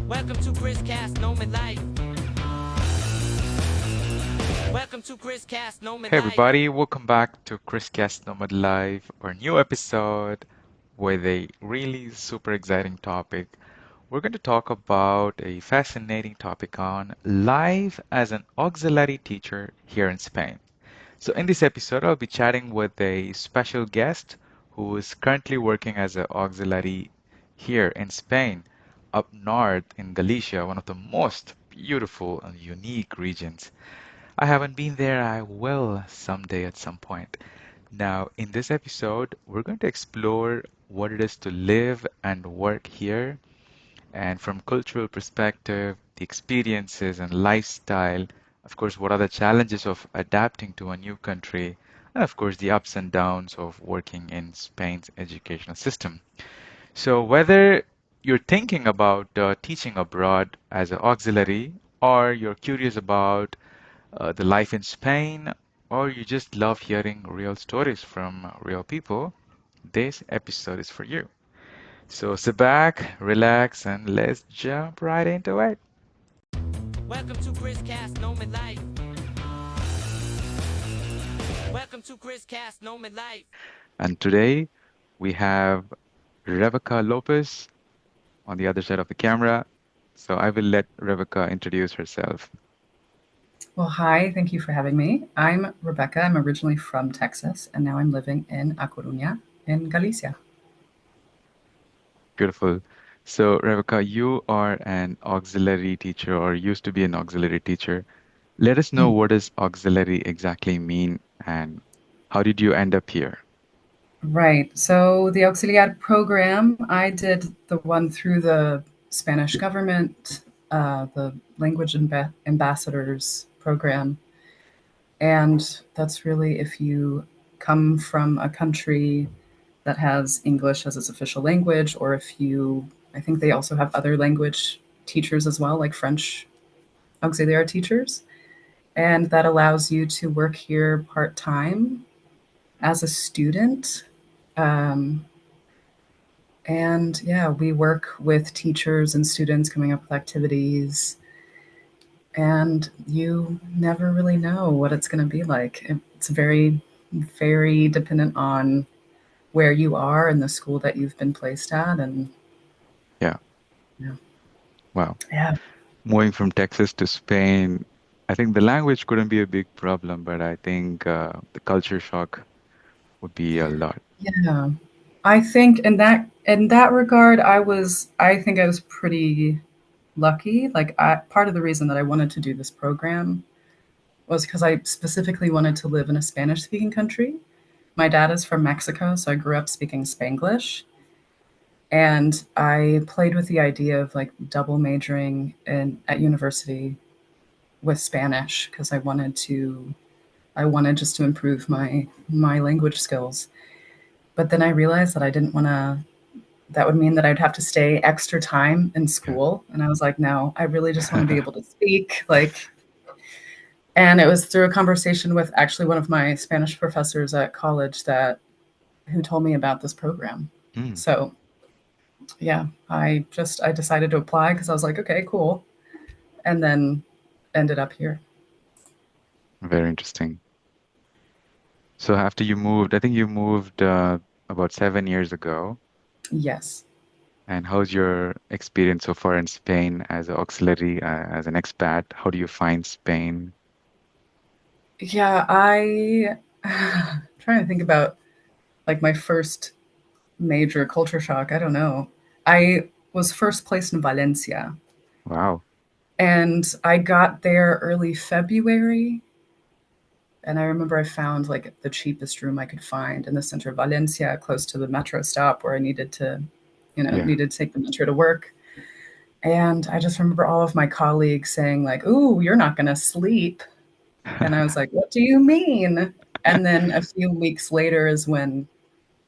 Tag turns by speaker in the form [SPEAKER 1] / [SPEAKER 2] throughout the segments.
[SPEAKER 1] Welcome to Krizcast, Nomad Life. Welcome to Krizcast, Nomad
[SPEAKER 2] Hey
[SPEAKER 1] Life.
[SPEAKER 2] everybody, welcome back to Krizcast Nomad Live, our new episode with a really super exciting topic. We're going to talk about a fascinating topic on life as an auxiliary teacher here in Spain. So in this episode, I'll be chatting with a special guest who is currently working as an auxiliary here in Spain, up north in Galicia, one of the most beautiful and unique regions. I haven't been there. I will someday at some point. Now, in this episode, we're going to explore what it is to live and work here, and from cultural perspective, the experiences and lifestyle, of course, what are the challenges of adapting to a new country, and of course, the ups and downs of working in Spain's educational system. So, whether you're thinking about teaching abroad as an auxiliary, or you're curious about the life in Spain, or you just love hearing real stories from real people, this episode is for you. So sit back, relax, and let's jump right into it.
[SPEAKER 1] Welcome to Krizcast, Nomad Life. Welcome to Krizcast, Nomad Life.
[SPEAKER 2] And today we have Rebecca Lopez on the other side of the camera. So I will let Rebecca introduce herself.
[SPEAKER 3] Well, hi, thank you for having me. I'm Rebecca. I'm originally from Texas, and now I'm living in A Coruña in Galicia.
[SPEAKER 2] Beautiful. So, Rebecca, you are an auxiliary teacher or used to be an auxiliary teacher. Let us know
[SPEAKER 3] Mm.
[SPEAKER 2] what does auxiliary exactly mean and how did you end up here?
[SPEAKER 3] Right. So the Auxiliar program, I did the one through the Spanish government, the language ambassadors program. And that's really if you come from a country that has English as its official language, or if you, I think they also have other language teachers as well, like French auxiliary teachers. And that allows you to work here part time as a student. Um, and yeah, we work with teachers and students coming up with activities. And you never really know what it's going to be like. It's very, very dependent on where you are and the school that you've been placed at. And
[SPEAKER 2] Yeah,
[SPEAKER 3] yeah,
[SPEAKER 2] wow.
[SPEAKER 3] yeah,
[SPEAKER 2] Moving from Texas to Spain, I think the language couldn't be a big problem, but I think the culture shock would be a lot.
[SPEAKER 3] yeah. I think in that regard, I think I was pretty lucky. Like part of the reason that I wanted to do this program was because I specifically wanted to live in a Spanish speaking country. My dad is from Mexico, so I grew up speaking Spanglish. And I played with the idea of like double majoring in at university with Spanish because I wanted just to improve my language skills. But then I realized that I didn't want to that would mean that I'd have to stay extra time in school. And I was like, no, I really just want to be
[SPEAKER 2] Yeah.
[SPEAKER 3] able to speak. And it was through a conversation with actually one of my Spanish professors at college that who told me about this program.
[SPEAKER 2] Mm,
[SPEAKER 3] So yeah, I decided to apply because I was like, okay, cool. And then ended up here.
[SPEAKER 2] very interesting. So after you moved, I think you moved about 7 years ago.
[SPEAKER 3] Yes.
[SPEAKER 2] And how's your experience so far in Spain as an auxiliary, as an expat? How do you find Spain?
[SPEAKER 3] Yeah, I trying to think about like my first major culture shock. I don't know. I was first placed in Valencia
[SPEAKER 2] Wow.
[SPEAKER 3] and I got there early February. And I remember I found like the cheapest room I could find in the center of Valencia, close to the metro stop where I needed to,
[SPEAKER 2] Yeah.
[SPEAKER 3] needed to take the metro to work. And I just remember all of my colleagues saying like, "Ooh, you're not going to sleep." And I was like, "What do you mean?" And then a few weeks later is when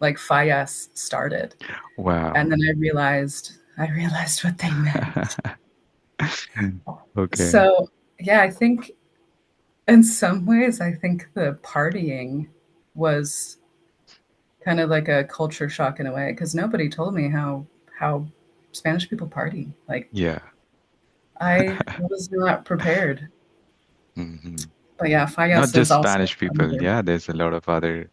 [SPEAKER 3] like Fallas started. And
[SPEAKER 2] Wow.
[SPEAKER 3] then I realized what they meant.
[SPEAKER 2] Okay.
[SPEAKER 3] So, yeah, I think in some ways, I think the partying was kind of like a culture shock in a way because nobody told me how Spanish people party. Like,
[SPEAKER 2] Yeah.
[SPEAKER 3] I was not prepared.
[SPEAKER 2] Hmm.
[SPEAKER 3] But yeah,
[SPEAKER 2] Not
[SPEAKER 3] Fallas is
[SPEAKER 2] just
[SPEAKER 3] also
[SPEAKER 2] Spanish people.
[SPEAKER 3] another.
[SPEAKER 2] Yeah, there's a lot of other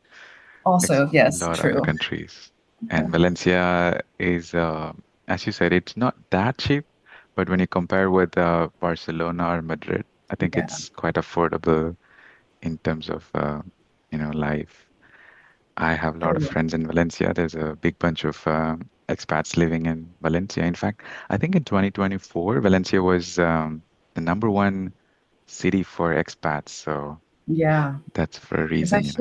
[SPEAKER 3] Also, yes,
[SPEAKER 2] lot other
[SPEAKER 3] true.
[SPEAKER 2] countries. And Valencia is, as you said, it's not that cheap, but when you compare with Barcelona or Madrid, I think
[SPEAKER 3] Yeah,
[SPEAKER 2] it's quite affordable in terms of life. I have a lot of
[SPEAKER 3] totally.
[SPEAKER 2] friends in Valencia. There's a big bunch of expats living in Valencia. In fact, I think in 2024, Valencia was the number one city for expats. So
[SPEAKER 3] Yeah,
[SPEAKER 2] that's for a
[SPEAKER 3] because
[SPEAKER 2] reason.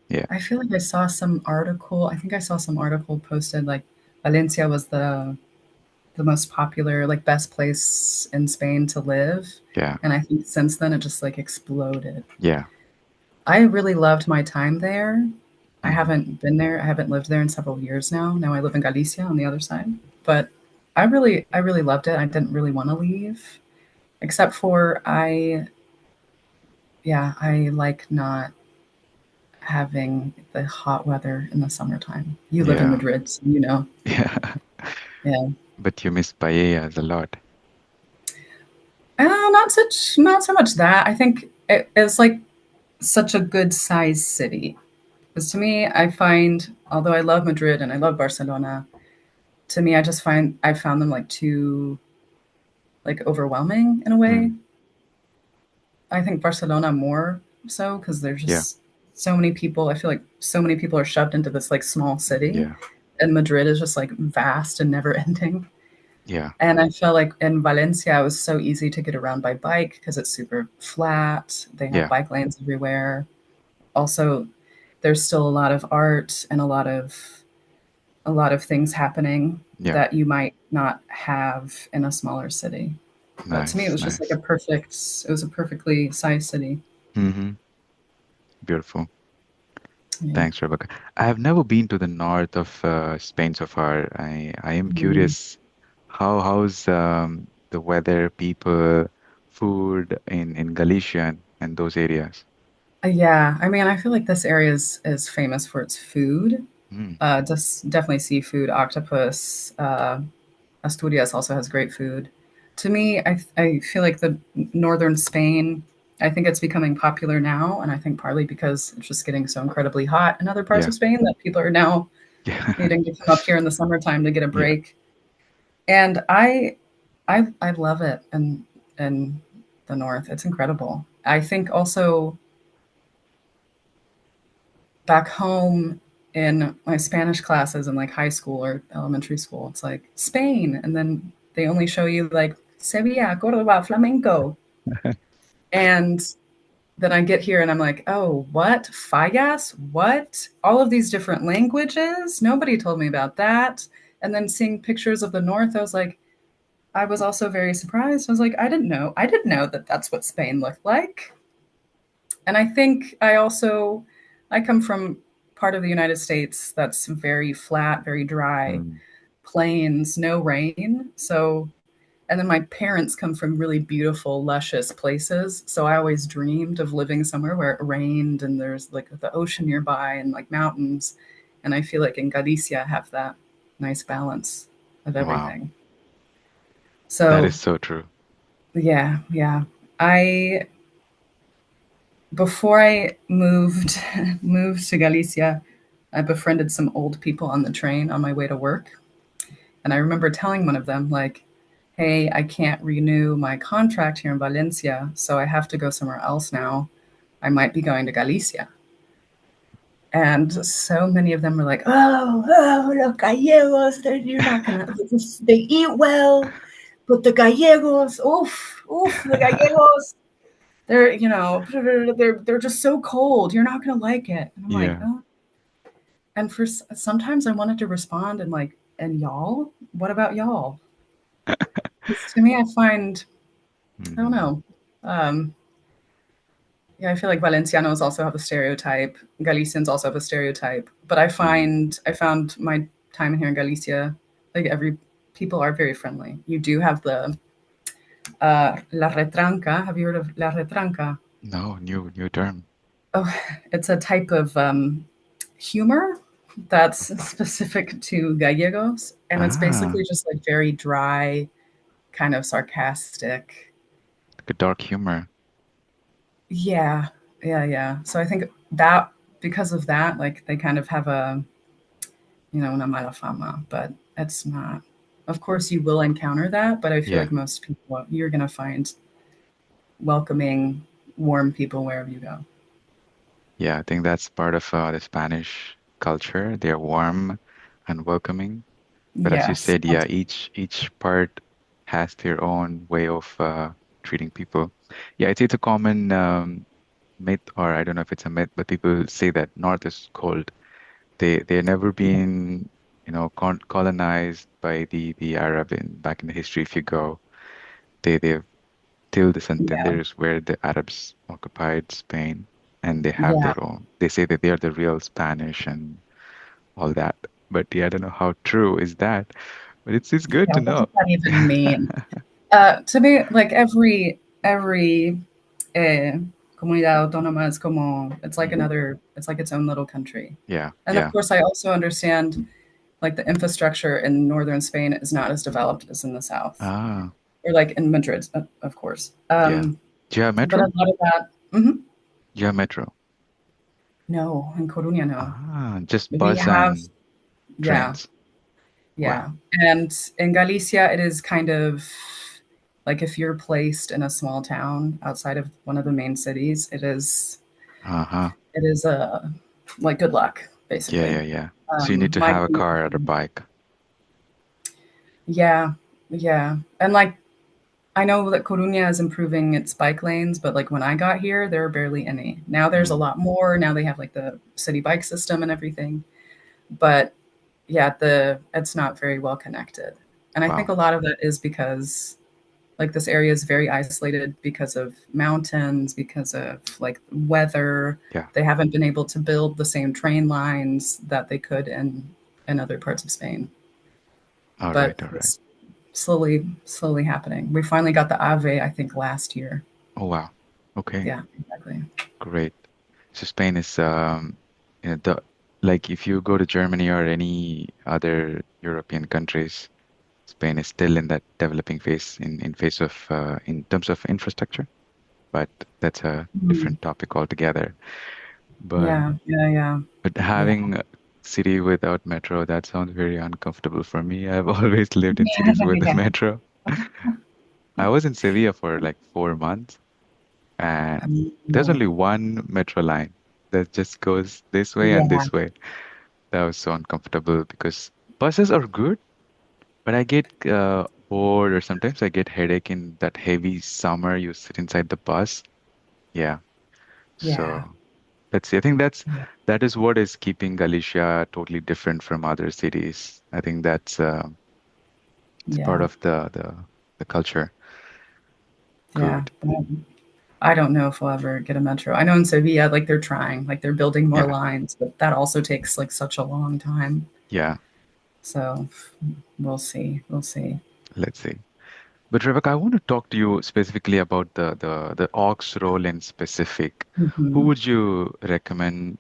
[SPEAKER 2] Yeah,
[SPEAKER 3] I feel like I saw some article. I think I saw some article posted like Valencia was the most popular, like best place in Spain to live,
[SPEAKER 2] yeah,
[SPEAKER 3] and I think since then it just like exploded.
[SPEAKER 2] yeah.
[SPEAKER 3] I really loved my time there. I
[SPEAKER 2] Hmm.
[SPEAKER 3] haven't been there. I haven't lived there in several years now. Now I live in Galicia on the other side. But I really loved it. I didn't really want to leave, except for yeah, I like not having the hot weather in the summertime. You live in
[SPEAKER 2] Yeah,
[SPEAKER 3] Madrid, so you know.
[SPEAKER 2] yeah.
[SPEAKER 3] Yeah.
[SPEAKER 2] But you miss paellas a lot.
[SPEAKER 3] Not so much that. I think it's like such a good sized city. Because to me, I find, although I love Madrid and I love Barcelona, to me, I found them like too like overwhelming in a way.
[SPEAKER 2] Mm,
[SPEAKER 3] I think Barcelona more so because there's
[SPEAKER 2] yeah,
[SPEAKER 3] just so many people. I feel like so many people are shoved into this like small city,
[SPEAKER 2] yeah,
[SPEAKER 3] and Madrid is just like vast and never ending.
[SPEAKER 2] yeah,
[SPEAKER 3] And I felt like in Valencia, it was so easy to get around by bike because it's super flat. They have
[SPEAKER 2] yeah,
[SPEAKER 3] bike lanes everywhere. Also, there's still a lot of art and a lot of things happening
[SPEAKER 2] yeah.
[SPEAKER 3] that you might not have in a smaller city. But to me, it
[SPEAKER 2] Nice,
[SPEAKER 3] was just like
[SPEAKER 2] nice.
[SPEAKER 3] it was a perfectly sized city.
[SPEAKER 2] Hmm. Beautiful.
[SPEAKER 3] Yeah.
[SPEAKER 2] Thanks, Rebecca. I have never been to the north of Spain so far. I am
[SPEAKER 3] Mm.
[SPEAKER 2] curious how's the weather, people, food in Galicia and those areas.
[SPEAKER 3] Yeah, I mean, I feel like this area is famous for its food.
[SPEAKER 2] Mm,
[SPEAKER 3] Just definitely seafood, octopus. Asturias also has great food. To me, I feel like the northern Spain. I think it's becoming popular now, and I think partly because it's just getting so incredibly hot in other parts
[SPEAKER 2] yeah,
[SPEAKER 3] of Spain that people are now
[SPEAKER 2] yeah,
[SPEAKER 3] needing to come up here in the summertime to get a
[SPEAKER 2] yeah.
[SPEAKER 3] break. And I love it in the north. It's incredible. I think also back home in my Spanish classes in like high school or elementary school, it's like Spain, and then they only show you like Sevilla, Cordoba, flamenco, and then I get here and I'm like, oh, what? Fallas? What? All of these different languages? Nobody told me about that. And then seeing pictures of the north, I was like, I was also very surprised. I was like, I didn't know. I didn't know that that's what Spain looked like. And I think I come from part of the United States that's very flat, very dry,
[SPEAKER 2] Mm,
[SPEAKER 3] plains, no rain. So, and then my parents come from really beautiful, luscious places. So I always dreamed of living somewhere where it rained and there's like the ocean nearby and like mountains. And I feel like in Galicia, I have that nice balance of
[SPEAKER 2] wow,
[SPEAKER 3] everything.
[SPEAKER 2] that is
[SPEAKER 3] So,
[SPEAKER 2] so true.
[SPEAKER 3] yeah, yeah. I before I moved moved to Galicia, I befriended some old people on the train on my way to work. And I remember telling one of them, like, hey, I can't renew my contract here in Valencia, so I have to go somewhere else now. I might be going to Galicia. And so many of them were like, oh, los gallegos, you're not gonna, they eat well, but the gallegos, oof, the gallegos, they're, you know, they're just so cold. You're not gonna like it. And I'm like,
[SPEAKER 2] Yeah.
[SPEAKER 3] oh. And for sometimes I wanted to respond and like, and y'all, what about y'all? Because to me, I don't
[SPEAKER 2] Hmm.
[SPEAKER 3] know. Um, yeah, I feel like Valencianos also have a stereotype. Galicians also have a stereotype. But
[SPEAKER 2] Hmm.
[SPEAKER 3] I found my time here in Galicia, like every people are very friendly. You do have the la retranca. Have you heard of la retranca?
[SPEAKER 2] No, new term.
[SPEAKER 3] Oh, it's a type of humor that's specific to Gallegos, and it's
[SPEAKER 2] Ah,
[SPEAKER 3] basically just like very dry, kind of sarcastic.
[SPEAKER 2] Like a dark humor.
[SPEAKER 3] Yeah, yeah. So I think that because of that, like they kind of have a, una mala fama, but it's not. Of course, you will encounter that, but I feel
[SPEAKER 2] Yeah.
[SPEAKER 3] like most people, you're going to find welcoming, warm people wherever you go.
[SPEAKER 2] Yeah, I think that's part of the Spanish culture. They're warm and welcoming. But as you
[SPEAKER 3] Yes.
[SPEAKER 2] said, yeah, each part has their own way of treating people. Yeah, it's a common myth, or I don't know if it's a myth, but people say that North is cold. They've never been, colonized by the Arab in back in the history. If you go, they've till the
[SPEAKER 3] Yeah.
[SPEAKER 2] Santander is where the Arabs occupied Spain, and they have
[SPEAKER 3] Yeah.
[SPEAKER 2] their own. They say that they are the real Spanish and all that. But yeah, I don't know how true is that. But it's good
[SPEAKER 3] Yeah.
[SPEAKER 2] to
[SPEAKER 3] What does
[SPEAKER 2] know.
[SPEAKER 3] that even mean? To me, like every eh, comunidad autónoma is como it's like
[SPEAKER 2] Mm.
[SPEAKER 3] it's like its own little country.
[SPEAKER 2] Yeah,
[SPEAKER 3] And of
[SPEAKER 2] yeah.
[SPEAKER 3] course, I also understand like the infrastructure in northern Spain is not as developed as in the south,
[SPEAKER 2] Ah,
[SPEAKER 3] or like in Madrid, of course.
[SPEAKER 2] yeah. Do you have
[SPEAKER 3] But a
[SPEAKER 2] metro?
[SPEAKER 3] lot of that, mhm.
[SPEAKER 2] Do you have metro?
[SPEAKER 3] No, in Coruña, no.
[SPEAKER 2] Ah, just
[SPEAKER 3] We
[SPEAKER 2] bus
[SPEAKER 3] have,
[SPEAKER 2] and
[SPEAKER 3] yeah,
[SPEAKER 2] trains.
[SPEAKER 3] yeah.
[SPEAKER 2] Wow.
[SPEAKER 3] And in Galicia, it is kind of like if you're placed in a small town outside of one of the main cities,
[SPEAKER 2] Uh-huh.
[SPEAKER 3] it is like good luck,
[SPEAKER 2] Yeah,
[SPEAKER 3] basically.
[SPEAKER 2] yeah, yeah. So you need to
[SPEAKER 3] My
[SPEAKER 2] have a car or a bike.
[SPEAKER 3] Yeah, yeah. And like I know that Coruña is improving its bike lanes, but like when I got here, there were barely any. Now there's a
[SPEAKER 2] Mm.
[SPEAKER 3] lot more. Now they have like the city bike system and everything. But yeah, the it's not very well connected. And I think
[SPEAKER 2] Wow.
[SPEAKER 3] a lot of that is because like this area is very isolated because of mountains, because of like weather.
[SPEAKER 2] Yeah.
[SPEAKER 3] They haven't been able to build the same train lines that they could in other parts of Spain.
[SPEAKER 2] All right,
[SPEAKER 3] But
[SPEAKER 2] all right.
[SPEAKER 3] it's slowly happening. We finally got the Ave, I think, last year.
[SPEAKER 2] Oh, wow. Okay,
[SPEAKER 3] Yeah, exactly.
[SPEAKER 2] great. So Spain is the like if you go to Germany or any other European countries, Spain is still in that developing phase in phase of in terms of infrastructure, but that's a
[SPEAKER 3] Mm.
[SPEAKER 2] different topic altogether. But
[SPEAKER 3] Yeah.
[SPEAKER 2] but
[SPEAKER 3] Yeah.
[SPEAKER 2] having a city without metro, that sounds very uncomfortable for me. I've always lived in cities with the
[SPEAKER 3] Yeah.
[SPEAKER 2] metro. I was in Sevilla for like 4 months, and there's
[SPEAKER 3] Mm.
[SPEAKER 2] only one metro line that just goes this way and
[SPEAKER 3] Yeah.
[SPEAKER 2] this way. That was so uncomfortable because buses are good, but I get bored or sometimes I get headache in that heavy summer. You sit inside the bus. Yeah.
[SPEAKER 3] Yeah.
[SPEAKER 2] So let's see. I think
[SPEAKER 3] Yeah.
[SPEAKER 2] that is what is keeping Galicia totally different from other cities. I think that's it's part
[SPEAKER 3] Yeah.
[SPEAKER 2] of the culture.
[SPEAKER 3] Yeah.
[SPEAKER 2] Good.
[SPEAKER 3] I don't know if we'll ever get a metro. I know in Sevilla, like they're trying, like they're building more
[SPEAKER 2] Yeah.
[SPEAKER 3] lines, but that also takes like such a long time.
[SPEAKER 2] Yeah.
[SPEAKER 3] So we'll see. We'll see.
[SPEAKER 2] Let's see. But Rebecca, I want to talk to you specifically about the aux role in specific. Who
[SPEAKER 3] Hmm.
[SPEAKER 2] would you recommend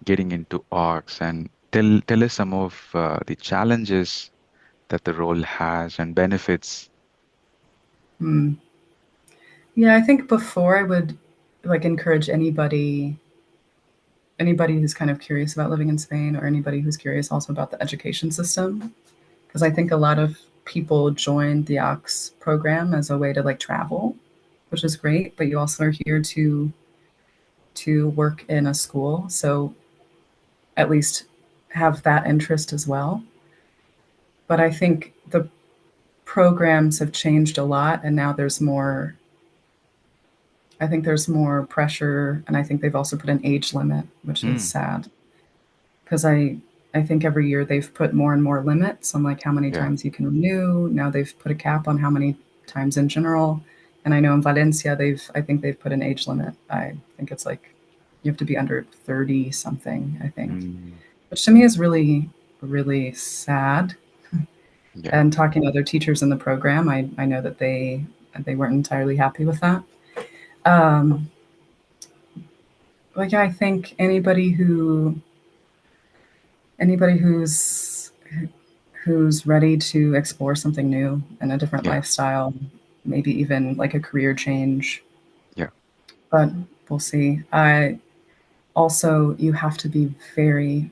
[SPEAKER 2] getting into aux and tell us some of the challenges that the role has and benefits.
[SPEAKER 3] Mm. Yeah, I think before I would like encourage anybody who's kind of curious about living in Spain or anybody who's curious also about the education system because I think a lot of people join the AUX program as a way to like travel, which is great, but you also are here to work in a school, so at least have that interest as well. But I think the programs have changed a lot and now there's more pressure and I think they've also put an age limit, which is
[SPEAKER 2] Mm,
[SPEAKER 3] sad because I think every year they've put more and more limits on like how many
[SPEAKER 2] yeah.
[SPEAKER 3] times you can renew. Now they've put a cap on how many times in general. And I know in Valencia I think they've put an age limit. I think it's like you have to be under 30 something, I think.
[SPEAKER 2] Mm,
[SPEAKER 3] Which to me is really sad.
[SPEAKER 2] yeah.
[SPEAKER 3] And talking to other teachers in the program, I know that they weren't entirely happy with that. Um, like I think anybody who's who's ready to explore something new and a different
[SPEAKER 2] Yeah.
[SPEAKER 3] lifestyle, maybe even like a career change.
[SPEAKER 2] Yeah.
[SPEAKER 3] But we'll see. I also, you have to be very,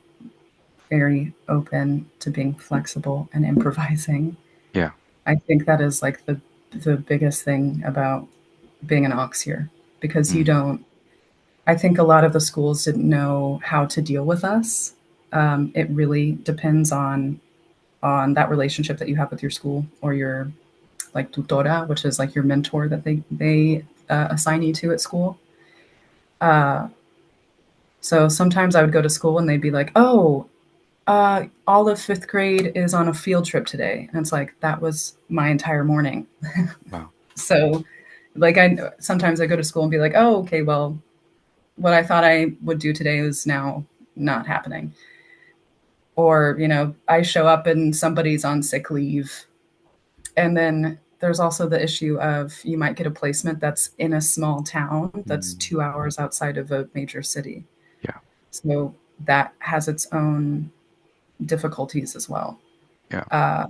[SPEAKER 3] very open to being flexible and improvising.
[SPEAKER 2] Yeah.
[SPEAKER 3] I think that is like the biggest thing about being an ox here because you
[SPEAKER 2] Mm.
[SPEAKER 3] don't. I think a lot of the schools didn't know how to deal with us. It really depends on that relationship that you have with your school or your like tutora, which is like your mentor that they assign you to at school. Uh, so sometimes I would go to school and they'd be like, "Oh, all of fifth grade is on a field trip today," and it's like that was my entire morning.
[SPEAKER 2] Wow.
[SPEAKER 3] So, like I sometimes I go to school and be like, "Oh, okay, well, what I thought I would do today is now not happening." Or, I show up and somebody's on sick leave. And then there's also the issue of you might get a placement that's in a small town that's
[SPEAKER 2] Mm.
[SPEAKER 3] 2 hours outside of a major city.
[SPEAKER 2] Yeah.
[SPEAKER 3] So that has its own difficulties as well.
[SPEAKER 2] Yeah.
[SPEAKER 3] Uh,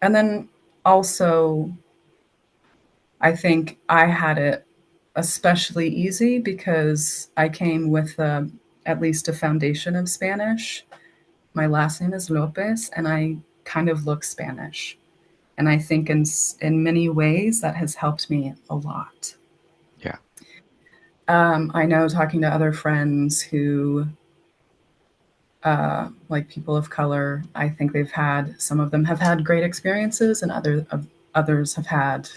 [SPEAKER 3] and then also, I think I had it especially easy because I came with at least a foundation of Spanish. My last name is Lopez, and I kind of look Spanish. And I think in many ways that has helped me a lot.
[SPEAKER 2] Yeah.
[SPEAKER 3] I know talking to other friends who, like people of color, I think some of them have had great experiences, and others have had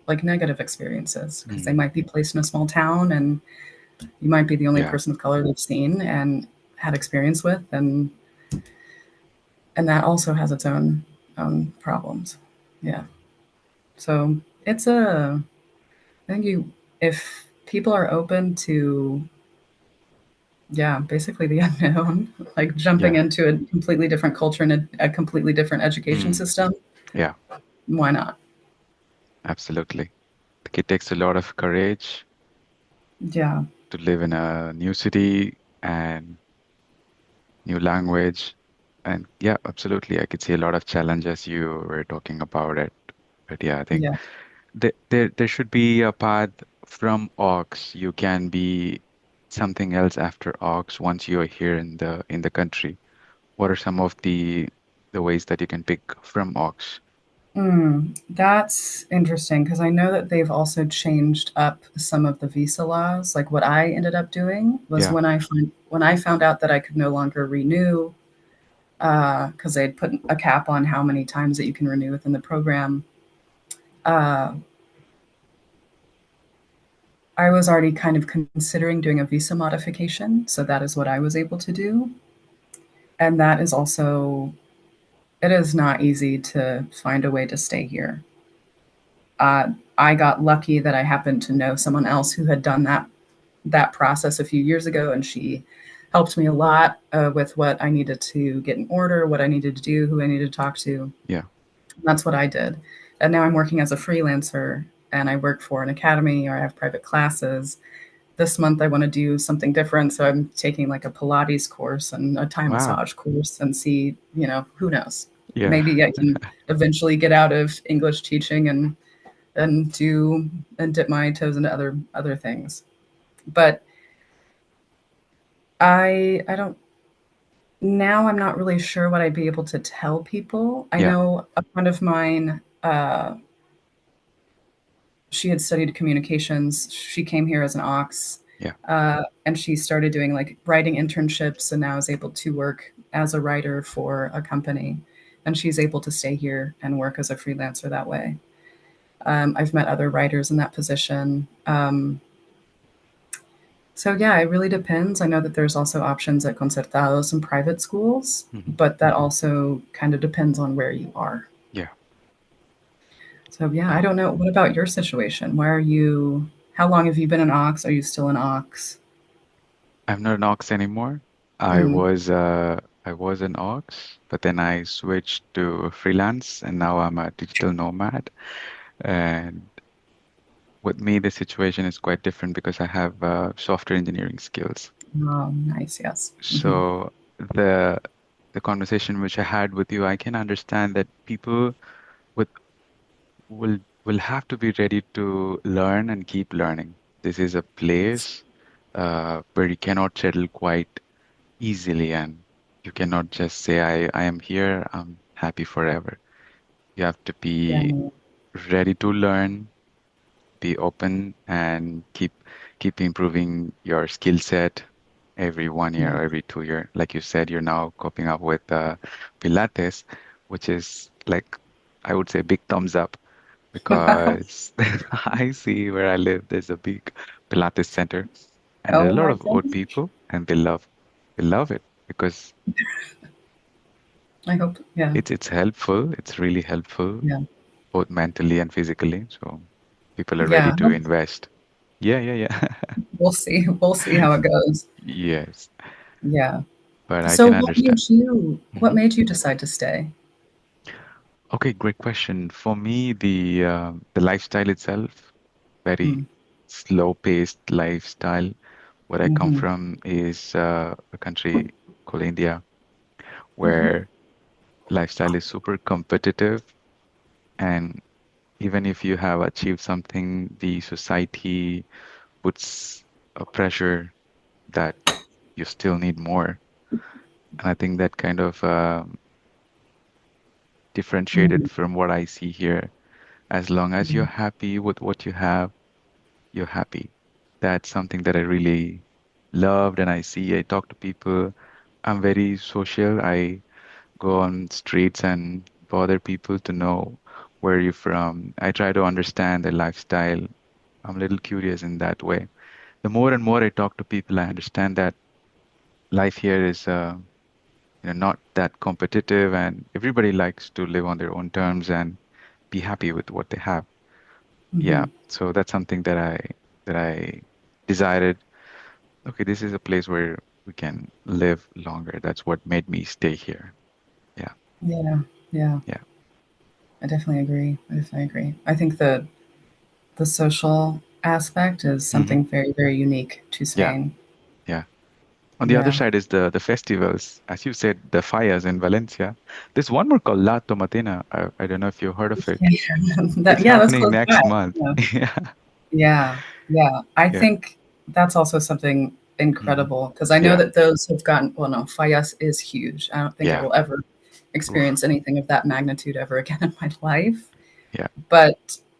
[SPEAKER 3] like negative experiences because they
[SPEAKER 2] Mm.
[SPEAKER 3] might be placed in a small town, and you might be the only
[SPEAKER 2] Yeah.
[SPEAKER 3] person of color they've seen and had experience with, and that also has its own problems. Yeah. So it's a I think you if people are open to, yeah, basically the unknown, like jumping
[SPEAKER 2] Yeah.
[SPEAKER 3] into a completely different culture and a completely different education
[SPEAKER 2] Mm.
[SPEAKER 3] system,
[SPEAKER 2] Yeah.
[SPEAKER 3] why not?
[SPEAKER 2] Absolutely. Like it takes a lot of courage
[SPEAKER 3] Yeah,
[SPEAKER 2] to live in a new city and new language. And yeah, absolutely. I could see a lot of challenges you were talking about it. But yeah, I think
[SPEAKER 3] yeah.
[SPEAKER 2] there should be a path from Aux. You can be something else after Aux once you're here in the country. What are some of the ways that you can pick from Aux?
[SPEAKER 3] That's interesting because I know that they've also changed up some of the visa laws. Like what I ended up doing was
[SPEAKER 2] Yeah.
[SPEAKER 3] when I found out that I could no longer renew because they'd put a cap on how many times that you can renew within the program. Uh, I was already kind of considering doing a visa modification, so that is what I was able to do. And that is also, it is not easy to find a way to stay here. Uh, I got lucky that I happened to know someone else who had done that process a few years ago, and she helped me a lot with what I needed to get in order, what I needed to do, who I needed to talk to.
[SPEAKER 2] Yeah.
[SPEAKER 3] That's what I did. And now I'm working as a freelancer, and I work for an academy or I have private classes. This month I want to do something different, so I'm taking like a Pilates course and a Thai
[SPEAKER 2] Wow.
[SPEAKER 3] massage course and see, who knows.
[SPEAKER 2] Yeah.
[SPEAKER 3] Maybe I can eventually get out of English teaching and do and dip my toes into other things. But I don't now I'm not really sure what I'd be able to tell people. I
[SPEAKER 2] Yeah.
[SPEAKER 3] know a friend of mine, she had studied communications. She came here as an Ox,
[SPEAKER 2] Yeah.
[SPEAKER 3] and she started doing like writing internships, and now is able to work as a writer for a company. And she's able to stay here and work as a freelancer that way. I've met other writers in that position. So yeah, it really depends. I know that there's also options at concertados and private schools,
[SPEAKER 2] Hmm.
[SPEAKER 3] but that also kind of depends on where you are.
[SPEAKER 2] Yeah.
[SPEAKER 3] So yeah, I
[SPEAKER 2] Wow.
[SPEAKER 3] don't know. What about your situation? Where are you? How long have you been an Ox? Are you still an Ox?
[SPEAKER 2] I'm not an Aux anymore.
[SPEAKER 3] Mm.
[SPEAKER 2] I was an Aux, but then I switched to freelance and now I'm a digital nomad. And with me, the situation is quite different because I have software engineering skills.
[SPEAKER 3] Oh, nice. Yes. Hmm.
[SPEAKER 2] So the the conversation which I had with you, I can understand that people with will have to be ready to learn and keep learning. This is a place where you cannot settle quite easily, and you cannot just say, I am here, I'm happy forever. You have to be
[SPEAKER 3] Yeah.
[SPEAKER 2] ready to learn, be open, and keep improving your skill set every 1 year
[SPEAKER 3] Yeah.
[SPEAKER 2] or every 2 year. Like you said, you're now coping up with Pilates, which is like I would say big thumbs up because I see where I live, there's a big Pilates center, and there are
[SPEAKER 3] Oh
[SPEAKER 2] a lot
[SPEAKER 3] my
[SPEAKER 2] of old
[SPEAKER 3] goodness.
[SPEAKER 2] people, and they love it because
[SPEAKER 3] I hope. Yeah.
[SPEAKER 2] it's helpful. It's really helpful,
[SPEAKER 3] Yeah.
[SPEAKER 2] both mentally and physically. So people are ready
[SPEAKER 3] Yeah.
[SPEAKER 2] to invest. Yeah, yeah, yeah.
[SPEAKER 3] We'll see. We'll see how it goes.
[SPEAKER 2] Yes,
[SPEAKER 3] Yeah.
[SPEAKER 2] but I
[SPEAKER 3] So
[SPEAKER 2] can
[SPEAKER 3] what
[SPEAKER 2] understand.
[SPEAKER 3] made you what
[SPEAKER 2] Hmm.
[SPEAKER 3] made you decide to stay?
[SPEAKER 2] Okay, great question. For me, the lifestyle itself, very
[SPEAKER 3] Mm.
[SPEAKER 2] slow-paced lifestyle. Where I come
[SPEAKER 3] Hmm.
[SPEAKER 2] from is a country called India,
[SPEAKER 3] Hmm.
[SPEAKER 2] where lifestyle is super competitive, and even if you have achieved something, the society puts a pressure that you still need more. And I think that kind of differentiated
[SPEAKER 3] Mm.
[SPEAKER 2] from what I see here. As long as you're happy with what you have, you're happy. That's something that I really loved and I see. I talk to people. I'm very social. I go on streets and bother people to know where you're from. I try to understand their lifestyle. I'm a little curious in that way. The more and more I talk to people, I understand that life here is not that competitive, and everybody likes to live on their own terms and be happy with what they have. Yeah,
[SPEAKER 3] Hmm.
[SPEAKER 2] so that's something that I decided, okay, this is a place where we can live longer. That's what made me stay here. Yeah,
[SPEAKER 3] Yeah. Yeah.
[SPEAKER 2] yeah.
[SPEAKER 3] I definitely agree. I definitely agree. I think the social aspect is
[SPEAKER 2] Hmm.
[SPEAKER 3] something very, very unique to
[SPEAKER 2] Yeah,
[SPEAKER 3] Spain.
[SPEAKER 2] yeah. On the other
[SPEAKER 3] Yeah.
[SPEAKER 2] side is the festivals. As you said, the fires in Valencia. There's one more called La Tomatina. I don't know if you've heard of it.
[SPEAKER 3] That,
[SPEAKER 2] It's
[SPEAKER 3] yeah, that's
[SPEAKER 2] happening
[SPEAKER 3] close by.
[SPEAKER 2] next month.
[SPEAKER 3] Yeah.
[SPEAKER 2] Yeah,
[SPEAKER 3] Yeah. Yeah. I
[SPEAKER 2] yeah.
[SPEAKER 3] think that's also something
[SPEAKER 2] Hmm.
[SPEAKER 3] incredible because I know
[SPEAKER 2] Yeah,
[SPEAKER 3] that those have gotten, well, no, Fallas is huge. I don't think I
[SPEAKER 2] yeah.
[SPEAKER 3] will ever
[SPEAKER 2] Oof.
[SPEAKER 3] experience anything of that magnitude ever again in my life.
[SPEAKER 2] Yeah,
[SPEAKER 3] But,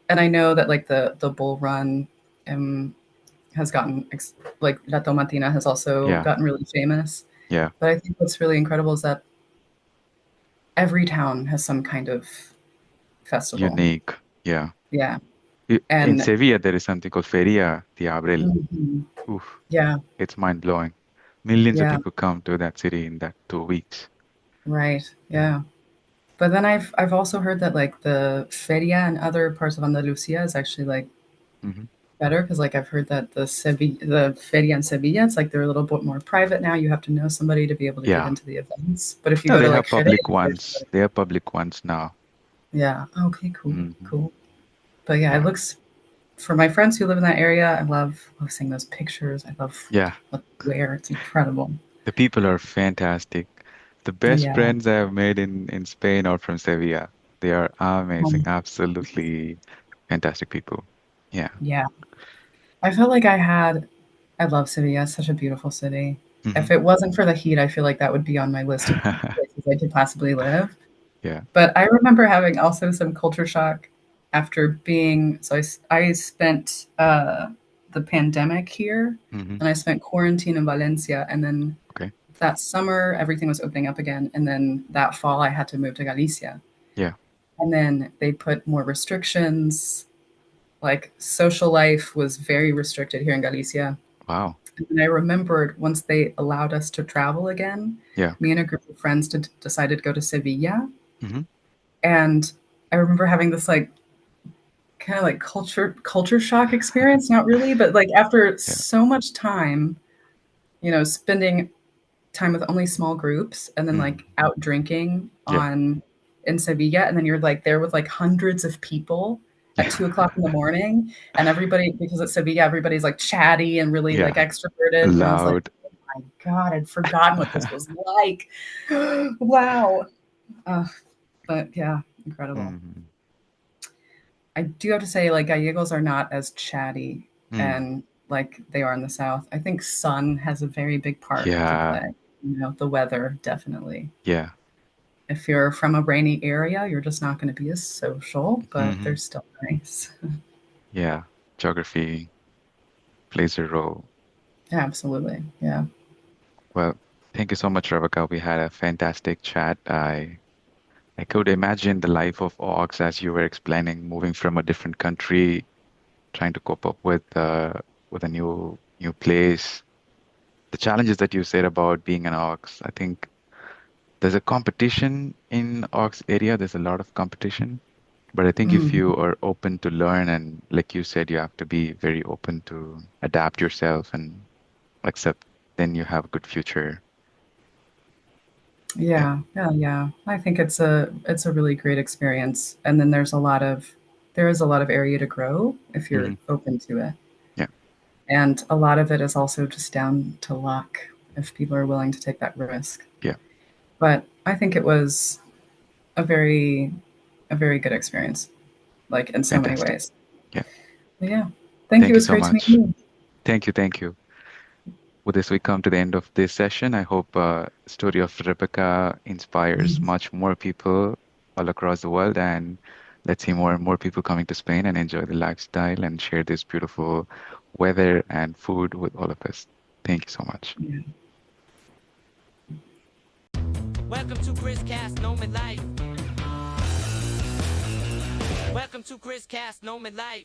[SPEAKER 3] and I know that like the bull run um, has gotten, like La Tomatina has also
[SPEAKER 2] yeah,
[SPEAKER 3] gotten really famous.
[SPEAKER 2] yeah.
[SPEAKER 3] But I think what's really incredible is that every town has some kind of festival.
[SPEAKER 2] Unique. Yeah.
[SPEAKER 3] Yeah.
[SPEAKER 2] In
[SPEAKER 3] And
[SPEAKER 2] Sevilla, there is something called Feria de Abril.
[SPEAKER 3] mhm,
[SPEAKER 2] Oof,
[SPEAKER 3] yeah,
[SPEAKER 2] it's mind-blowing. Millions of
[SPEAKER 3] yeah,
[SPEAKER 2] people come to that city in that 2 weeks.
[SPEAKER 3] right.
[SPEAKER 2] Yeah.
[SPEAKER 3] Yeah. But then I've also heard that like the feria in other parts of Andalusia is actually like
[SPEAKER 2] Hmm.
[SPEAKER 3] better because like I've heard that the feria in Sevilla, it's like they're a little bit more private now. You have to know somebody to be able to get
[SPEAKER 2] Yeah.
[SPEAKER 3] into the events. But if you
[SPEAKER 2] No,
[SPEAKER 3] go
[SPEAKER 2] they
[SPEAKER 3] to like
[SPEAKER 2] have
[SPEAKER 3] Jerez,
[SPEAKER 2] public
[SPEAKER 3] there's
[SPEAKER 2] ones. They have public ones now.
[SPEAKER 3] yeah. Okay, cool,
[SPEAKER 2] Hmm.
[SPEAKER 3] cool. But yeah, it
[SPEAKER 2] Yeah.
[SPEAKER 3] looks for my friends who live in that area, I love seeing those pictures. I love
[SPEAKER 2] Yeah.
[SPEAKER 3] what they wear. It's incredible.
[SPEAKER 2] The people are fantastic. The best
[SPEAKER 3] Yeah.
[SPEAKER 2] friends I have made in Spain are from Sevilla. They are amazing.
[SPEAKER 3] Um,
[SPEAKER 2] Absolutely fantastic people. Yeah.
[SPEAKER 3] yeah. I felt like I love Sevilla. It's such a beautiful city.
[SPEAKER 2] Hmm.
[SPEAKER 3] If it wasn't for the heat, I feel like that would be on my list of places I could possibly live.
[SPEAKER 2] Yeah.
[SPEAKER 3] But I remember having also some culture shock after being, so I spent the pandemic here
[SPEAKER 2] Hmm.
[SPEAKER 3] and I spent quarantine in Valencia. And then
[SPEAKER 2] Okay.
[SPEAKER 3] that summer, everything was opening up again. And then that fall, I had to move to Galicia.
[SPEAKER 2] Yeah.
[SPEAKER 3] And then they put more restrictions. Like social life was very restricted here in Galicia.
[SPEAKER 2] Wow.
[SPEAKER 3] And I remembered once they allowed us to travel again,
[SPEAKER 2] Yeah.
[SPEAKER 3] me and a group of friends decided to go to Sevilla.
[SPEAKER 2] Hmm.
[SPEAKER 3] And I remember having this like kind of like culture shock experience. Not really, but like after
[SPEAKER 2] Yeah.
[SPEAKER 3] so much time, spending time with only small groups and then
[SPEAKER 2] Mm.
[SPEAKER 3] like out drinking
[SPEAKER 2] Yeah.
[SPEAKER 3] on in Sevilla, and then you're like there with like hundreds of people at
[SPEAKER 2] Yeah.
[SPEAKER 3] 2 o'clock in the morning, and everybody because it's Sevilla, everybody's like chatty and really like
[SPEAKER 2] Yeah.
[SPEAKER 3] extroverted, and I was like,
[SPEAKER 2] Loud.
[SPEAKER 3] oh my God, I'd forgotten what this was like. Wow. But yeah, incredible.
[SPEAKER 2] Mhm.
[SPEAKER 3] I do have to say, like, Gallegos are not as chatty
[SPEAKER 2] Mm.
[SPEAKER 3] and like they are in the South. I think sun has a very big part to
[SPEAKER 2] Yeah,
[SPEAKER 3] play. You know, the weather, definitely.
[SPEAKER 2] yeah.
[SPEAKER 3] If you're from a rainy area, you're just not going to be as social, but they're
[SPEAKER 2] Hmm.
[SPEAKER 3] still nice.
[SPEAKER 2] Yeah. Geography plays a role.
[SPEAKER 3] Absolutely. Yeah.
[SPEAKER 2] Well, thank you so much, Rebecca. We had a fantastic chat. I could imagine the life of Aux as you were explaining, moving from a different country, trying to cope up with a new place. The challenges that you said about being an Aux, I think there's a competition in Aux area. There's a lot of competition. But I think if
[SPEAKER 3] Mm.
[SPEAKER 2] you are open to learn and like you said, you have to be very open to adapt yourself and accept, then you have a good future. Yeah.
[SPEAKER 3] Yeah. Yeah. Yeah. I think it's a really great experience. And then there is a lot of area to grow if you're
[SPEAKER 2] Hmm.
[SPEAKER 3] open to it.
[SPEAKER 2] Yeah.
[SPEAKER 3] And a lot of it is also just down to luck if people are willing to take that risk.
[SPEAKER 2] Yeah.
[SPEAKER 3] But I think it was a very a very good experience, like in so many
[SPEAKER 2] Fantastic.
[SPEAKER 3] ways.
[SPEAKER 2] Yeah.
[SPEAKER 3] But yeah. Thank you.
[SPEAKER 2] Thank
[SPEAKER 3] It
[SPEAKER 2] you
[SPEAKER 3] was
[SPEAKER 2] so
[SPEAKER 3] great to meet
[SPEAKER 2] much.
[SPEAKER 3] you.
[SPEAKER 2] Thank you. Thank you. With this, we come to the end of this session. I hope story of Rebecca inspires much more people all across the world, and let's see more and more people coming to Spain and enjoy the lifestyle and share this beautiful weather and food with all of us. Thank you so much.
[SPEAKER 3] Yeah.
[SPEAKER 1] Welcome to Krizcast, Nomad Life. Welcome to Krizcast, Nomad Life.